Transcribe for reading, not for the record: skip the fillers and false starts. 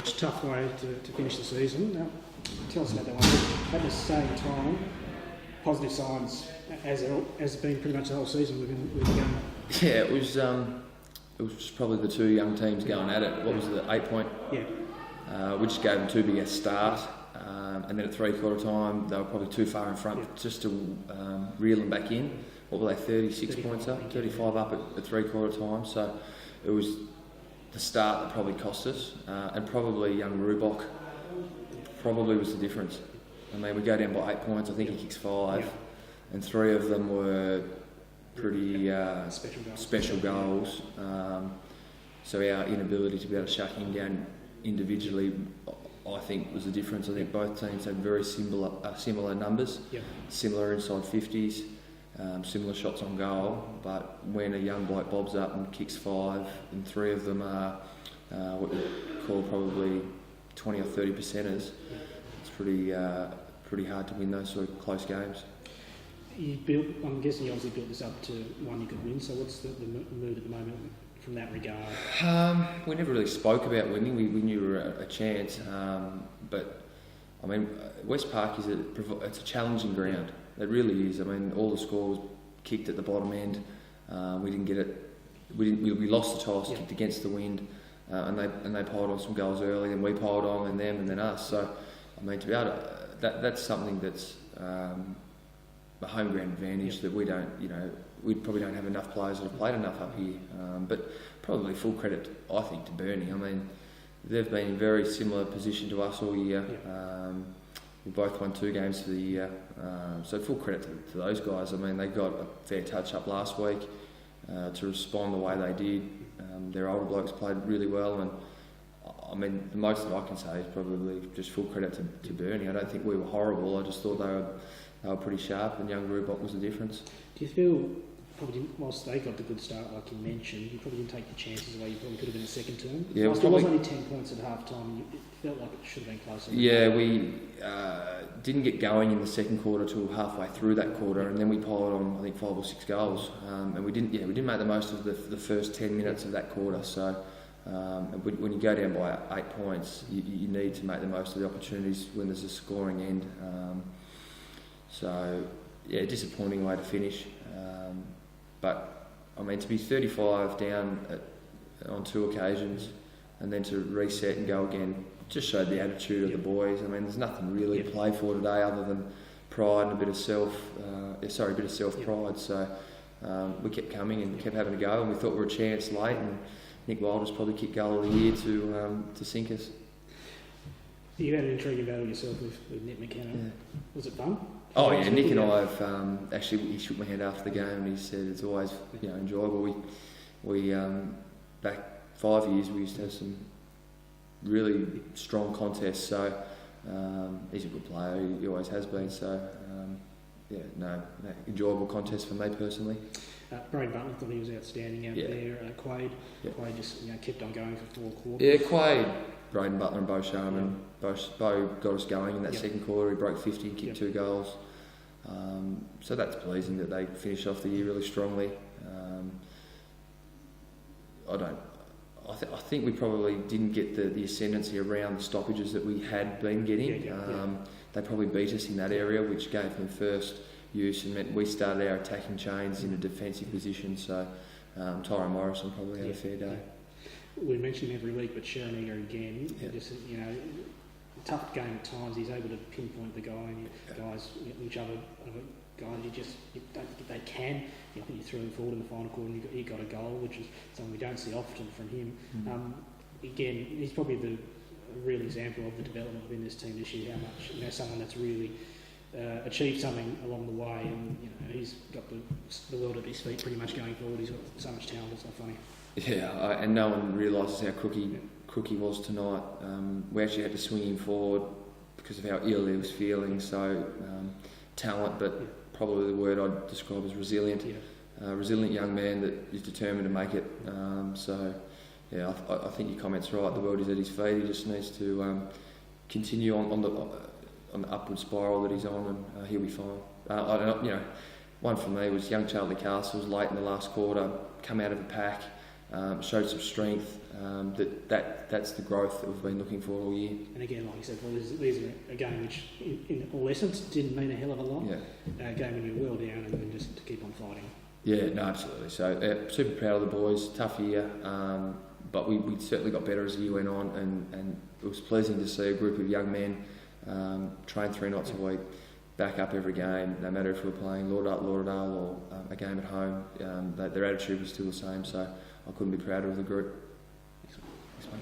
MITCH, tough way to finish the season. Tell us about that one. At the same time, positive signs, as it's been pretty much the whole season we've been going. Yeah, it was probably the two young teams going at it. What was it, 8 point? Yeah. We just gave them too big a start, and then at 3/4 time they were probably too far in front just to reel them back in. What were they, 36 points up, 35 up at 3/4 time. So it was the start that probably cost us, and probably young Rubok probably was the difference. I mean, we go down by 8 points. I think he kicks 5, and 3 of them were pretty special goals. So our inability to be able to shut him down individually, I think, was the difference. I think both teams had very similar numbers, similar inside 50s, similar shots on goal. But when a young bloke bobs up and kicks 5, and 3 of them are what we call probably 20 or 30 percenters, it's pretty hard to win those sort of close games. I'm guessing you obviously built this up to one you could win, so what's the mood at the moment from that regard? We never really spoke about winning. We knew we were a chance, but I mean, West Park it's a challenging ground. It really is. I mean, all the scores kicked at the bottom end. We didn't get it. We lost the toss, kicked against the wind, and they piled on some goals early, and we piled on in them and then us. So I mean, to be able to, that's something that's a home ground advantage that we don't, we probably don't have enough players that have played enough up here. But probably full credit, I think, to Bernie. I mean, they've been in a very similar position to us all year. We both won 2 games for the year. So full credit to those guys. I mean, they got a fair touch up last week to respond the way they did. Their older blokes played really well, and I mean, the most that I can say is probably just full credit to Bernie. I don't think we were horrible. I just thought they were pretty sharp, and young Rubok was the difference. Do you feel, probably didn't, whilst they got the good start, like you mentioned, you probably didn't take the chances away you probably could have in the second term? Yeah, whilst it was only 10 points at half time, it felt like it should have been closer. Yeah, we didn't get going in the second quarter till halfway through that quarter, and then we piled on, I think, 5 or 6 goals. And we didn't make the most of the first 10 minutes of that quarter. So when you go down by 8 points, you need to make the most of the opportunities when there's a scoring end. So, yeah, disappointing way to finish. But, I mean, to be 35 down on 2 occasions and then to reset and go again just showed the attitude of the boys. I mean, there's nothing really to play for today other than pride and a bit of self-pride. So we kept coming and kept having a go, and we thought we were a chance late, and Nick Wilder's probably kicked goal of the year to sink us. You had an intriguing battle yourself with Nick McKenna. Yeah. Was it fun? Oh yeah, Nick and I have actually. He shook my hand after the game and he said it's always enjoyable. We back 5 years we used to have some really strong contests. So he's a good player. He always has been. So enjoyable contest for me personally. Braden Butler, I thought he was outstanding out there. Quade just kept on going for 4 quarters. Yeah, Quade, Braden Butler and Bo Sharman. Bo got us going in that second quarter. He broke 50 and kicked 2 goals. So that's pleasing that they finished off the year really strongly. I think we probably didn't get the ascendancy around the stoppages that we had been getting. They probably beat us in that area, which gave them first use and meant we started our attacking chains in a defensive position. So Tyrone Morrison probably had a fair day. We mention him every week, but Shereniger again, just tough game at times. He's able to pinpoint the guy, and guys, which other guys you don't think they can. I think you threw him forward in the final quarter, and he got a goal, which is something we don't see often from him. Again, he's probably the real example of the development within this team this year. How much someone that's really achieved something along the way, and he's got the world at his feet pretty much going forward. He's got so much talent. It's not funny. Yeah, and no one realises how crook he was tonight. We actually had to swing him forward because of how ill he was feeling. So talent, but probably the word I'd describe as resilient. Resilient young man that is determined to make it. I think your comment's right. The world is at his feet. He just needs to continue on the upward spiral that he's on, and he'll be fine. One for me was young Charlie Castles late in the last quarter, come out of the pack. Showed some strength, That's the growth that we've been looking for all year. And again, like you said, well, these are a game which, in all essence, didn't mean a hell of a lot. Yeah. A game when you're well down and then just to keep on fighting. Yeah, no, absolutely. So super proud of the boys. Tough year, but we certainly got better as the year went on, and it was pleasing to see a group of young men train 3 nights a week, back up every game, no matter if we were playing Lauderdale or a game at home. Their attitude was still the same, so I couldn't be prouder of the group. Thanks, mate.